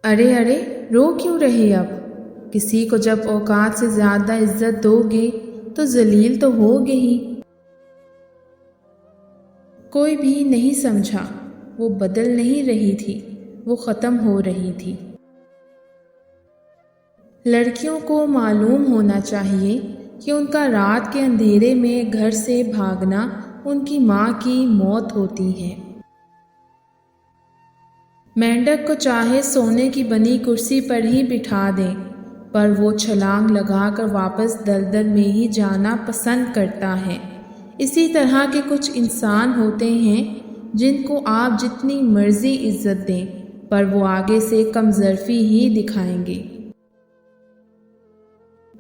ارے ارے، رو کیوں رہے اب؟ کسی کو جب اوقات سے زیادہ عزت دو گے تو ذلیل تو ہوگے ہی۔ کوئی بھی نہیں سمجھا، وہ بدل نہیں رہی تھی، وہ ختم ہو رہی تھی۔ لڑکیوں کو معلوم ہونا چاہیے کہ ان کا رات کے اندھیرے میں گھر سے بھاگنا ان کی ماں کی موت ہوتی ہے۔ مینڈک کو چاہے سونے کی بنی کرسی پر ہی بٹھا دیں، پر وہ چھلانگ لگا کر واپس دلدل میں ہی جانا پسند کرتا ہے۔ اسی طرح کے کچھ انسان ہوتے ہیں جن کو آپ جتنی مرضی عزت دیں، پر وہ آگے سے کمظرفی ہی دکھائیں گے۔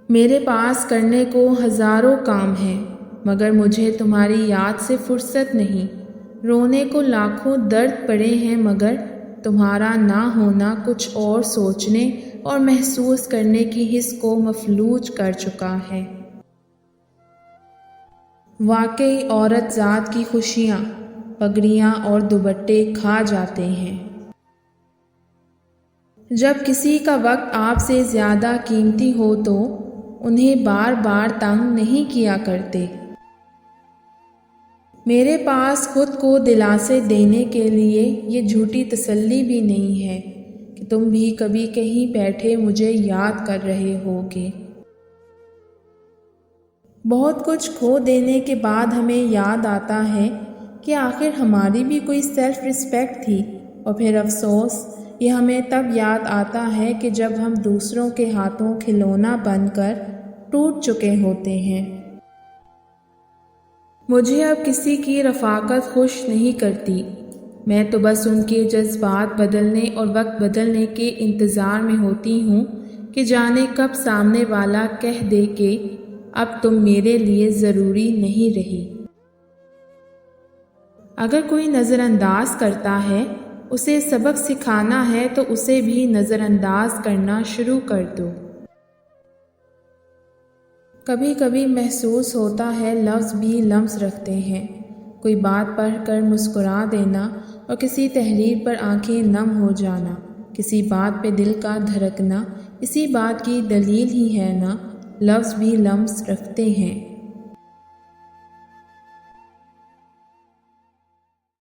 میرے پاس کرنے کو ہزاروں کام ہیں، مگر مجھے تمہاری یاد سے فرصت نہیں۔ رونے کو لاکھوں درد پڑے ہیں، مگر تمہارا نہ ہونا کچھ اور سوچنے اور محسوس کرنے کی حس کو مفلوج کر چکا ہے۔ واقعی عورت ذات کی خوشیاں، پگڑیاں اور دوپٹے کھا جاتے ہیں۔ جب کسی کا وقت آپ سے زیادہ قیمتی ہو تو انہیں بار بار تنگ نہیں کیا کرتے۔ میرے پاس خود کو دلاسے دینے کے لیے یہ جھوٹی تسلی بھی نہیں ہے کہ تم بھی کبھی کہیں بیٹھے مجھے یاد کر رہے ہوگے۔ بہت کچھ کھو دینے کے بعد ہمیں یاد آتا ہے کہ آخر ہماری بھی کوئی سیلف ریسپیکٹ تھی، اور پھر افسوس یہ ہمیں تب یاد آتا ہے کہ جب ہم دوسروں کے ہاتھوں کھلونا بن کر ٹوٹ چکے ہوتے ہیں۔ مجھے اب کسی کی رفاقت خوش نہیں کرتی، میں تو بس ان کے جذبات بدلنے اور وقت بدلنے کے انتظار میں ہوتی ہوں کہ جانے کب سامنے والا کہہ دے کہ اب تم میرے لیے ضروری نہیں رہی۔ اگر کوئی نظر انداز کرتا ہے، اسے سبق سکھانا ہے تو اسے بھی نظر انداز کرنا شروع کر دو۔ کبھی کبھی محسوس ہوتا ہے لفظ بھی لمس رکھتے ہیں۔ کوئی بات پڑھ کر مسکرا دینا اور کسی تحریر پر آنکھیں نم ہو جانا، کسی بات پہ دل کا دھڑکنا، اسی بات کی دلیل ہی ہے نا، لفظ بھی لمس رکھتے ہیں۔